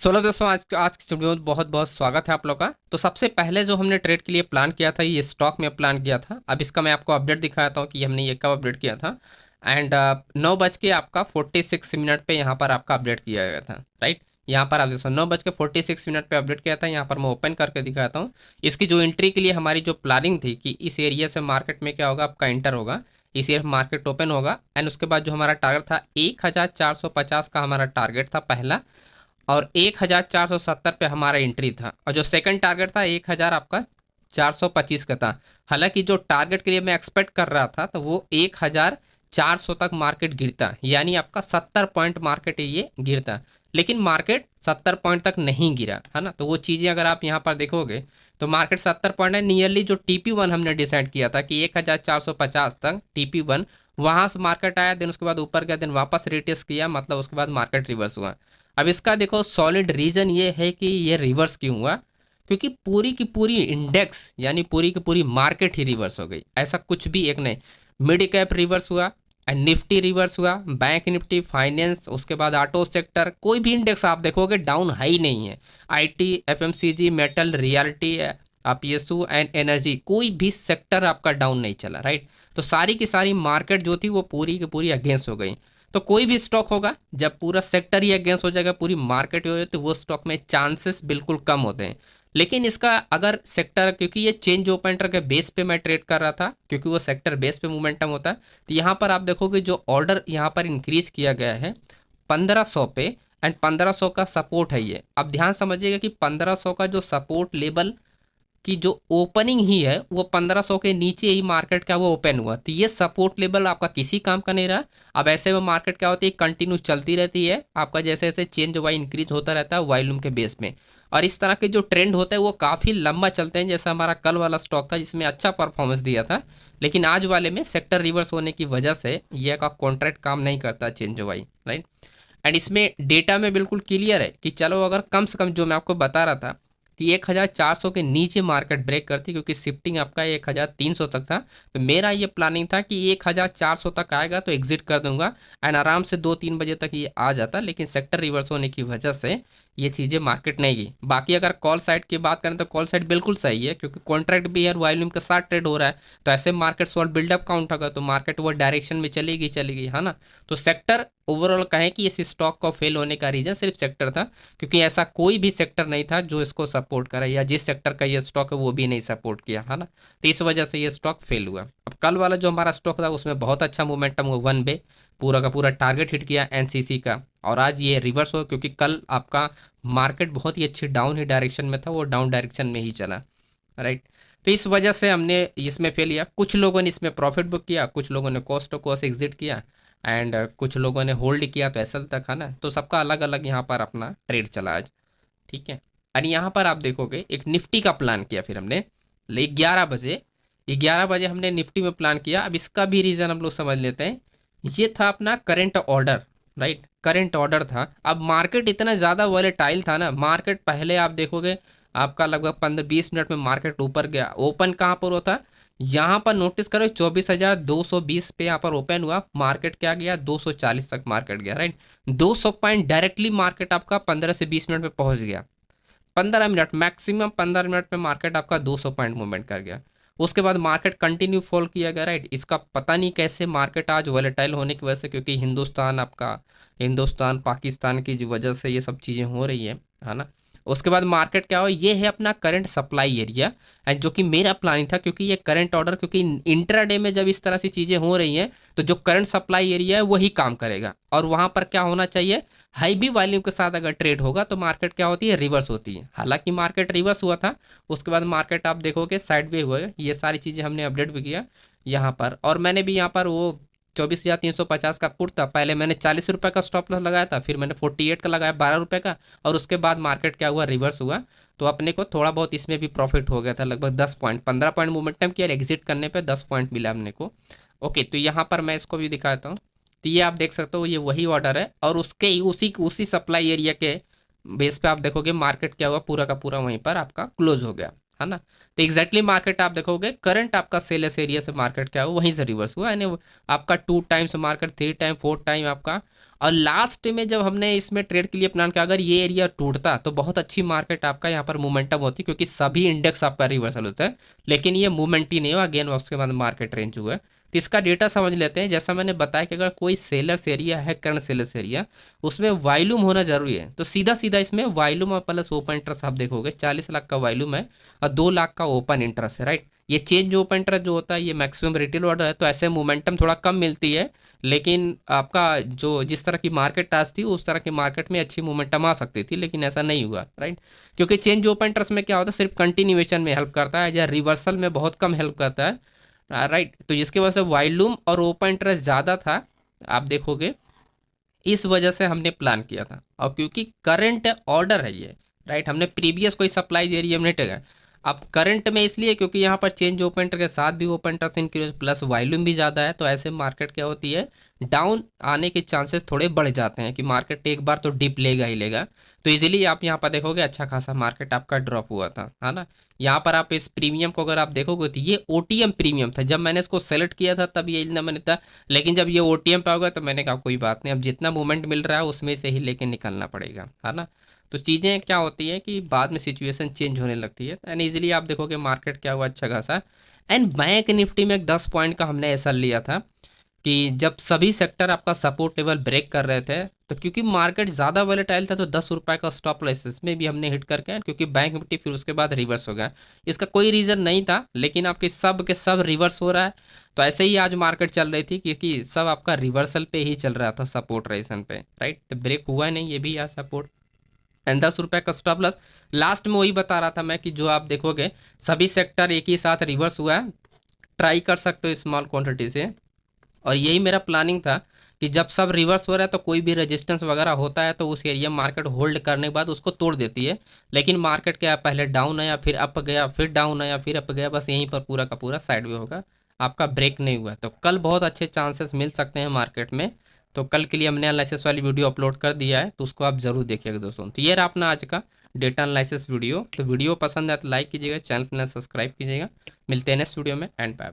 चलो दोस्तों, आज की वीडियो में बहुत बहुत स्वागत है आप लोग का। तो सबसे पहले जो हमने ट्रेड के लिए प्लान किया था, ये स्टॉक में प्लान किया था। अब इसका मैं आपको अपडेट दिखाता हूँ कि हमने ये कब अपडेट किया था। एंड 9 बज के आपका 46 मिनट पे यहाँ पर आपका अपडेट किया गया था, राइट। यहाँ पर आप देखो 9 बज के 46 मिनट पे अपडेट किया था। यहाँ पर मैं ओपन करके दिखाता हूँ। इसकी जो एंट्री के लिए हमारी जो प्लानिंग थी कि इस एरिया से मार्केट में क्या होगा, आपका एंटर होगा, इस एरिया मार्केट ओपन होगा। एंड उसके बाद जो हमारा टारगेट था 1450 का हमारा टारगेट था पहला, और 1470 पे हमारा एंट्री था। और जो सेकंड टारगेट था 1000 आपका 425 का था। हालांकि जो टारगेट के लिए मैं एक्सपेक्ट कर रहा था तो वो 1400 तक मार्केट गिरता, यानी आपका 70 पॉइंट मार्केट ये गिरता। लेकिन मार्केट 70 पॉइंट तक नहीं गिरा, है ना। तो वो चीज़ें अगर आप यहाँ पर देखोगे तो मार्केट 70 पॉइंट है नियरली। जो TP1 हमने डिसाइड किया था कि 1450 तक TP1, वहाँ से मार्केट आया, दिन उसके बाद ऊपर गया, दिन वापस रिटेस्ट किया, मतलब उसके बाद मार्केट रिवर्स हुआ। अब इसका देखो सॉलिड रीजन ये है कि ये रिवर्स क्यों हुआ, क्योंकि पूरी की पूरी इंडेक्स यानी पूरी की पूरी मार्केट ही रिवर्स हो गई। ऐसा कुछ भी एक नहीं। मिड कैप रिवर्स हुआ, निफ्टी रिवर्स हुआ, बैंक निफ्टी, फाइनेंस, उसके बाद ऑटो सेक्टर, कोई भी इंडेक्स आप देखोगे डाउन हाई नहीं है। IT, FMCG, metal, reality, PSU and energy, कोई भी सेक्टर आपका डाउन नहीं चला, राइट। तो सारी की सारी मार्केट जो थी वो पूरी की पूरी अगेंस्ट हो गई। तो कोई भी स्टॉक होगा जब पूरा सेक्टर ही अगेंस्ट हो जाएगा, पूरी मार्केट हो जाए, तो वो स्टॉक में चांसेस बिल्कुल कम होते हैं। लेकिन इसका अगर सेक्टर, क्योंकि ये चेंज ओपन इंटर के बेस पे मैं ट्रेड कर रहा था, क्योंकि वो सेक्टर बेस पे मोमेंटम होता है, तो यहाँ पर आप देखोगे जो ऑर्डर यहाँ पर इंक्रीज किया गया है 1500 पे, एंड 1500 का सपोर्ट है ये। अब ध्यान समझिएगा कि 1500 का जो सपोर्ट लेवल कि जो ओपनिंग ही है वो 1500 के नीचे ही मार्केट का वो ओपन हुआ, तो ये सपोर्ट लेवल आपका किसी काम का नहीं रहा। अब ऐसे में मार्केट क्या होती है, कंटिन्यू चलती रहती है आपका, जैसे जैसे चेंज वाई इंक्रीज होता रहता है वॉल्यूम के बेस में। और इस तरह के जो ट्रेंड होता है वो काफ़ी लंबा चलते हैं। जैसे हमारा कल वाला स्टॉक था जिसमें अच्छा परफॉर्मेंस दिया था, लेकिन आज वाले में सेक्टर रिवर्स होने की वजह से ये का कॉन्ट्रैक्ट काम नहीं करता चेंज वाई, राइट। एंड इसमें डेटा में बिल्कुल क्लियर है कि चलो अगर कम से कम जो मैं आपको बता रहा था कि 1400 के नीचे मार्केट ब्रेक करती, क्योंकि शिफ्टिंग आपका 1300 तक था, तो मेरा ये प्लानिंग था कि 1400 तक आएगा तो एग्जिट कर दूंगा एंड आराम से 2-3 बजे तक ये आ जाता। लेकिन सेक्टर रिवर्स होने की वजह से ये चीज़ें मार्केट नहीं गई। बाकी अगर कॉल साइड की बात करें तो कॉल साइड बिल्कुल सही है, क्योंकि कॉन्ट्रैक्ट भी है, वॉल्यूम के साथ ट्रेड हो रहा है। तो ऐसे मार्केट सॉल्ट बिल्डअप काउंट होगा तो मार्केट वो डायरेक्शन में चलेगी चलेगी, है ना। तो सेक्टर ओवरऑल कहें कि इस स्टॉक को फेल होने का रीजन सिर्फ सेक्टर था, क्योंकि ऐसा कोई भी सेक्टर नहीं था जो इसको सपोर्ट करे, या जिस सेक्टर का ये स्टॉक है वो भी नहीं सपोर्ट किया, है ना। तो इस वजह से ये स्टॉक फेल हुआ। अब कल वाला जो हमारा स्टॉक था उसमें बहुत अच्छा मोमेंटम हुआ, 1 बे पूरा का पूरा टारगेट हिट किया NCC का। और आज ये रिवर्स हो, क्योंकि कल आपका मार्केट बहुत ही अच्छी डाउन ही डायरेक्शन में था, वो डाउन डायरेक्शन में ही चला, राइट। तो इस वजह से हमने इसमें फेल किया। कुछ लोगों ने इसमें प्रॉफिट बुक किया, कुछ लोगों ने कॉस्ट टू कॉस्ट एग्जिट किया, एंड कुछ लोगों ने होल्ड किया तो एसल तक, है ना। तो सबका अलग अलग यहाँ पर अपना ट्रेड चला आज, ठीक है। और यहाँ पर आप देखोगे एक निफ्टी का प्लान किया फिर हमने, 11 बजे हमने निफ्टी में प्लान किया। अब इसका भी रीज़न हम लोग समझ लेते हैं। ये था अपना current order, right, current order था। अब मार्केट इतना ज़्यादा वॉलेटाइल था ना, मार्केट पहले आप देखोगे आपका लगभग 15-20 मिनट में मार्केट ऊपर गया। ओपन कहाँ पर होता, यहाँ पर नोटिस करो 24,220 पे यहाँ पर ओपन हुआ, मार्केट क्या गया 240 तक मार्केट गया, राइट। 200 पॉइंट डायरेक्टली मार्केट आपका 15 से 20 मिनट में पहुंच गया। 15 मिनट मैक्सिमम, 15 मिनट में मार्केट आपका 200 पॉइंट मूवमेंट कर गया। उसके बाद मार्केट कंटिन्यू फॉल किया गया, राइट। इसका पता नहीं कैसे मार्केट आज वॉलेटाइल होने की वजह से, क्योंकि हिंदुस्तान पाकिस्तान की वजह से ये सब चीज़ें हो रही है ना। उसके बाद मार्केट क्या हो, ये है अपना करंट सप्लाई एरिया, एंड जो कि मेरा प्लानिंग था, क्योंकि ये करंट ऑर्डर, क्योंकि इंट्राडे में जब इस तरह से चीज़ें हो रही हैं तो जो करंट सप्लाई एरिया है वही काम करेगा। और वहाँ पर क्या होना चाहिए, हाई भी वॉल्यूम के साथ अगर ट्रेड होगा तो मार्केट क्या होती है, रिवर्स होती है। हालांकि मार्केट रिवर्स हुआ था, उसके बाद मार्केट आप देखोगे साइड वे हुआ। ये सारी चीज़ें हमने अपडेट भी किया यहाँ पर। और मैंने भी यहाँ पर वो 24,350 का पुट था, पहले मैंने 40 रुपये का स्टॉप लॉस लगाया था, फिर मैंने 48 का लगाया 12 रुपये का, और उसके बाद मार्केट क्या हुआ, रिवर्स हुआ। तो अपने को थोड़ा बहुत इसमें भी प्रॉफिट हो गया था, लगभग 10 पॉइंट 15 पॉइंट मोमेंटम किया, एग्जिट करने पे 10 पॉइंट मिला हमने को। ओके, तो यहाँ पर मैं इसको भी दिखाता हूँ। तो ये आप देख सकते हो, ये वही ऑर्डर है, और उसके उसी सप्लाई एरिया के बेस पे आप देखोगे मार्केट क्या हुआ, पूरा का पूरा वहीं पर आपका क्लोज हो गया, है ना। तो एग्जैक्टली मार्केट आप देखोगे करंट आपका सेलर्स एरिया से मार्केट क्या हुआ वहीं से रिवर्स हुआ, यानी आपका 2 टाइम्स मार्केट, 3 टाइम, 4 टाइम आपका। और लास्ट में जब हमने इसमें ट्रेड के लिए प्लान किया, अगर ये एरिया टूटता तो बहुत अच्छी मार्केट आपका यहाँ पर मोमेंटम होती, क्योंकि सभी इंडेक्स आपका रिवर्सल होता है, लेकिन ये मूवमेंट ही नहीं हुआ, अगेन उसके बाद मार्केट रेंज हुआ है। तो इसका डेटा समझ लेते हैं। जैसा मैंने बताया कि अगर कोई सेलर्स एरिया है, करंट सेलर्स एरिया, उसमें वॉल्यूम होना जरूरी है। तो सीधा सीधा इसमें वॉल्यूम और प्लस ओपन इंटरेस्ट आप देखोगे, 40 लाख का वॉल्यूम है और 2 लाख का ओपन इंटरेस्ट है, राइट। ये चेंज ओपन इंटरेस्ट जो होता है ये मैक्सिमम रिटेल ऑर्डर है, तो ऐसे मोमेंटम थोड़ा कम मिलती है, लेकिन आपका जो जिस तरह की मार्केट आज थी उस तरह की मार्केट में अच्छी मोमेंटम आ सकती थी, लेकिन ऐसा नहीं हुआ, राइट। क्योंकि चेंज ओपन इंटरेस्ट में क्या होता है, सिर्फ कंटिन्यूएशन में हेल्प करता है या रिवर्सल में बहुत कम हेल्प करता है, राइट। तो जिसकी वजह से वॉल्यूम और ओपन इंटरेस्ट ज़्यादा था, आप देखोगे, इस वजह से हमने प्लान किया था। और क्योंकि करंट ऑर्डर है ये, राइट, हमने प्रीवियस कोई सप्लाई एरिया में नहीं टेगा। अब करंट में इसलिए क्योंकि यहाँ पर चेंज ओपन इंटर के साथ भी open interest increase plus volume भी ज़्यादा है, तो ऐसे मार्केट क्या होती है, डाउन आने के चांसेस थोड़े बढ़ जाते हैं कि मार्केट एक बार तो डिप लेगा ही लेगा। तो इजीली आप यहाँ पर देखोगे अच्छा खासा मार्केट आपका ड्रॉप हुआ था, है ना। यहाँ पर आप इस प्रीमियम को अगर आप देखोगे तो ये ओटीएम प्रीमियम था, जब मैंने इसको सेलेक्ट किया था तब ये ना मैंने था, लेकिन जब ये ओटीएम पे होगा तो मैंने कहा कोई बात नहीं, अब जितना मूवमेंट मिल रहा है उसमें से ही लेके निकलना पड़ेगा, है ना। तो चीज़ें क्या होती है कि बाद में सिचुएशन चेंज होने लगती है, एंड ईजिली आप देखोगे मार्केट क्या हुआ अच्छा खासा। एंड बैंक निफ्टी में एक 10 पॉइंट का हमने ऐसा लिया था कि जब सभी सेक्टर आपका सपोर्ट लेवल ब्रेक कर रहे थे, तो क्योंकि मार्केट ज़्यादा वॉलेटाइल था तो 10 रुपये का स्टॉप लॉस में भी हमने हिट करके, क्योंकि बैंक निफ्टी फिर उसके बाद रिवर्स हो गया। इसका कोई रीज़न नहीं था, लेकिन आपके सब के सब रिवर्स हो रहा है। तो ऐसे ही आज मार्केट चल रही थी, क्योंकि सब आपका रिवर्सल पे ही चल रहा था, सपोर्ट रेसन पे, राइट। तो ब्रेक हुआ नहीं, ये भी यार सपोर्ट एंड 10 रुपये का स्टॉप लॉस। लास्ट में वही बता रहा था मैं कि जो आप देखोगे सभी सेक्टर एक ही साथ रिवर्स हुआ है, ट्राई कर सकते हो स्मॉल क्वांटिटी से। और यही मेरा प्लानिंग था कि जब सब रिवर्स हो रहा है तो कोई भी रेजिस्टेंस वगैरह होता है तो उस एरिया मार्केट होल्ड करने के बाद उसको तोड़ देती है। लेकिन मार्केट क्या है, पहले डाउन आया, फिर अप गया, फिर डाउन आया, फिर अप गया, बस यहीं पर पूरा का पूरा साइड वे होगा, आपका ब्रेक नहीं हुआ। तो कल बहुत अच्छे चांसेस मिल सकते हैं मार्केट में। तो कल के लिए हमने एनालिसिस वाली वीडियो अपलोड कर दिया है, तो उसको आप ज़रूर देखिएगा दोस्तों। तो ये रहा अपना आज का डेटा एनालिसिस वीडियो। तो वीडियो पसंद है तो लाइक कीजिएगा, चैनल को सब्सक्राइब कीजिएगा। मिलते हैं नेक्स्ट वीडियो में, एंड बाय।